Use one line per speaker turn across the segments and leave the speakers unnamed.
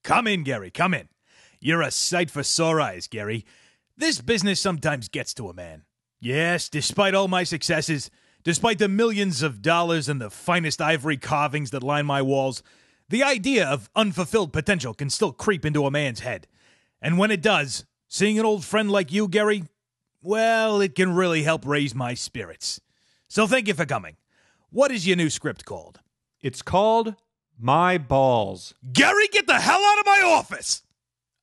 Come in, Gary, come in. You're a sight for sore eyes, Gary. This business sometimes gets to a man. Yes, despite all my successes, despite the millions of dollars and the finest ivory carvings that line my walls, the idea of unfulfilled potential can still creep into a man's head. And when it does, seeing an old friend like you, Gary, well, it can really help raise my spirits. So thank you for coming. What is your new script called?
It's called My Balls.
Gary, get the hell out of my office!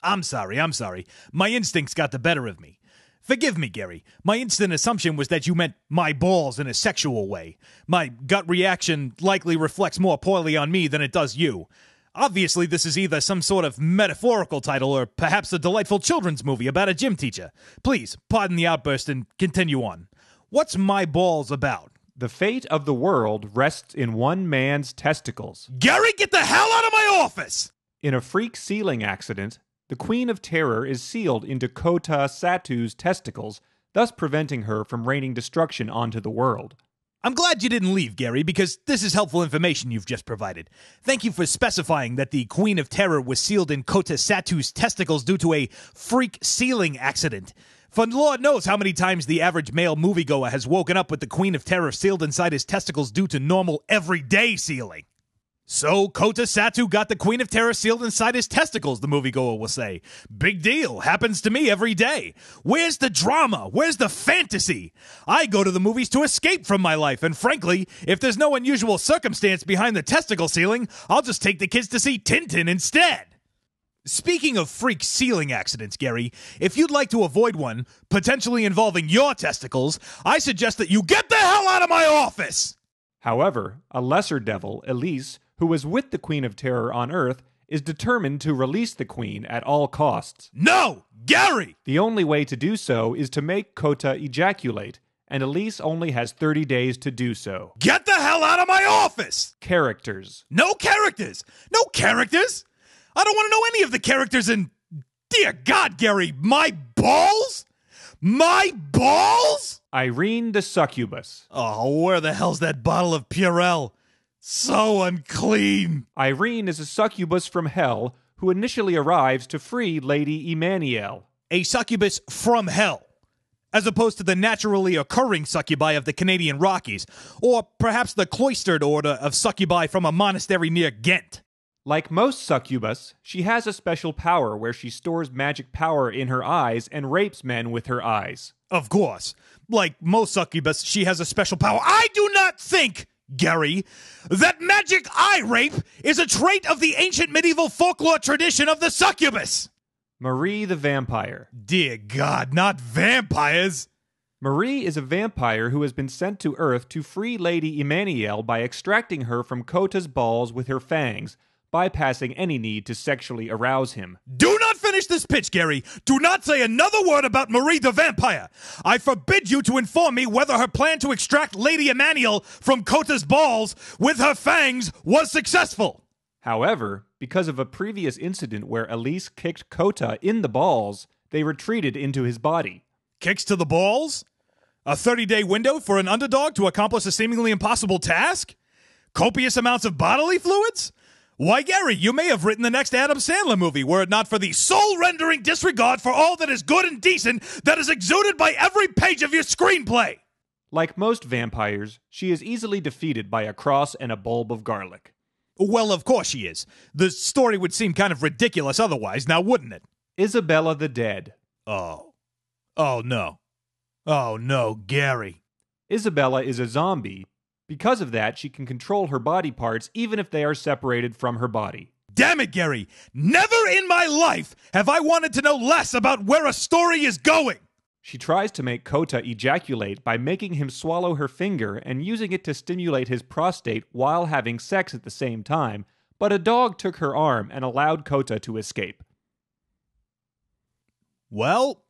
I'm sorry. My instincts got the better of me. Forgive me, Gary. My instant assumption was that you meant my balls in a sexual way. My gut reaction likely reflects more poorly on me than it does you. Obviously, this is either some sort of metaphorical title or perhaps a delightful children's movie about a gym teacher. Please, pardon the outburst and continue on. What's My Balls about?
The fate of the world rests in one man's testicles.
Gary, get the hell out of my office!
In a freak sealing accident, the Queen of Terror is sealed into Kota Satu's testicles, thus preventing her from raining destruction onto the world.
I'm glad you didn't leave, Gary, because this is helpful information you've just provided. Thank you for specifying that the Queen of Terror was sealed in Kota Satu's testicles due to a freak sealing accident. For Lord knows how many times the average male moviegoer has woken up with the Queen of Terror sealed inside his testicles due to normal, everyday sealing. So, Kota Satu got the Queen of Terror sealed inside his testicles, the moviegoer will say. Big deal. Happens to me every day. Where's the drama? Where's the fantasy? I go to the movies to escape from my life, and frankly, if there's no unusual circumstance behind the testicle sealing, I'll just take the kids to see Tintin instead. Speaking of freak sealing accidents, Gary, if you'd like to avoid one, potentially involving your testicles, I suggest that you get the hell out of my office!
However, a lesser devil, Elise, who was with the Queen of Terror on Earth, is determined to release the Queen at all costs.
No! Gary!
The only way to do so is to make Kota ejaculate, and Elise only has 30 days to do so.
Get the hell out of my office!
Characters.
No characters! No characters! I don't want to know any of the characters in... Dear God, Gary, my balls? My balls?
Irene the Succubus.
Oh, where the hell's that bottle of Purell? So unclean.
Irene is a succubus from hell who initially arrives to free Lady Emmanuel.
A succubus from hell, as opposed to the naturally occurring succubi of the Canadian Rockies, or perhaps the cloistered order of succubi from a monastery near Ghent.
Like most succubus, she has a special power where she stores magic power in her eyes and rapes men with her eyes.
Of course. Like most succubus, she has a special power. I do not think, Gary, that magic eye rape is a trait of the ancient medieval folklore tradition of the succubus.
Marie the Vampire.
Dear God, not vampires.
Marie is a vampire who has been sent to Earth to free Lady Emmanuel by extracting her from Kota's balls with her fangs, bypassing any need to sexually arouse him.
Do not finish this pitch, Gary. Do not say another word about Marie the Vampire. I forbid you to inform me whether her plan to extract Lady Emmanuel from Kota's balls with her fangs was successful.
However, because of a previous incident where Elise kicked Kota in the balls, they retreated into his body.
Kicks to the balls? A 30-day window for an underdog to accomplish a seemingly impossible task? Copious amounts of bodily fluids? Why, Gary, you may have written the next Adam Sandler movie were it not for the soul-rendering disregard for all that is good and decent that is exuded by every page of your screenplay.
Like most vampires, she is easily defeated by a cross and a bulb of garlic.
Well, of course she is. The story would seem kind of ridiculous otherwise, now wouldn't it?
Isabella the Dead.
Oh no, Gary.
Isabella is a zombie. Because of that, she can control her body parts even if they are separated from her body.
Damn it, Gary! Never in my life have I wanted to know less about where a story is going!
She tries to make Kota ejaculate by making him swallow her finger and using it to stimulate his prostate while having sex at the same time, but a dog took her arm and allowed Kota to escape.
Well,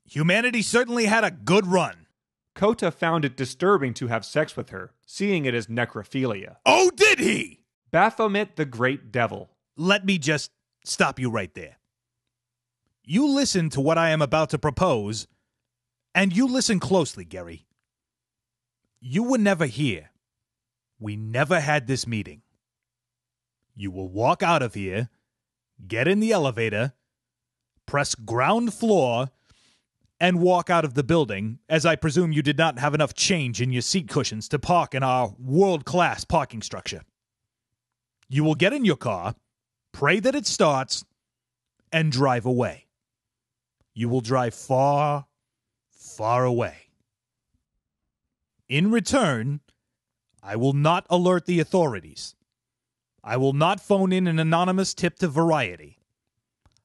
humanity certainly had a good run.
Kota found it disturbing to have sex with her, seeing it as necrophilia.
Oh, did he?
Baphomet the Great Devil.
Let me just stop you right there. You listen to what I am about to propose, and you listen closely, Gary. You were never here. We never had this meeting. You will walk out of here get in the elevator, press ground floor, and walk out of the building, as I presume you did not have enough change in your seat cushions to park in our world-class parking structure. You will get in your car, pray that it starts, and drive away. You will drive far, far away. In return, I will not alert the authorities. I will not phone in an anonymous tip to Variety.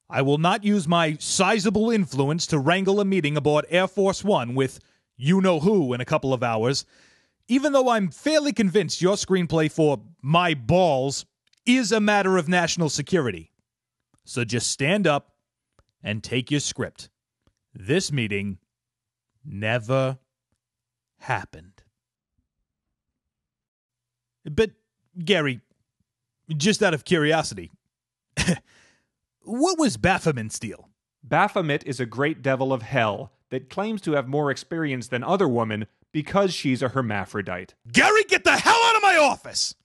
I will not use my sizable influence to wrangle a meeting aboard Air Force One with you-know-who in a couple of hours, even though I'm fairly convinced your screenplay for My Balls is a matter of national security. So just stand up and take your script. This meeting never happened. But, Gary, just out of curiosity, what was Baphomet's deal?
Baphomet is a great devil of hell that claims to have more experience than other women because she's a hermaphrodite.
Gary, get the hell out of my office!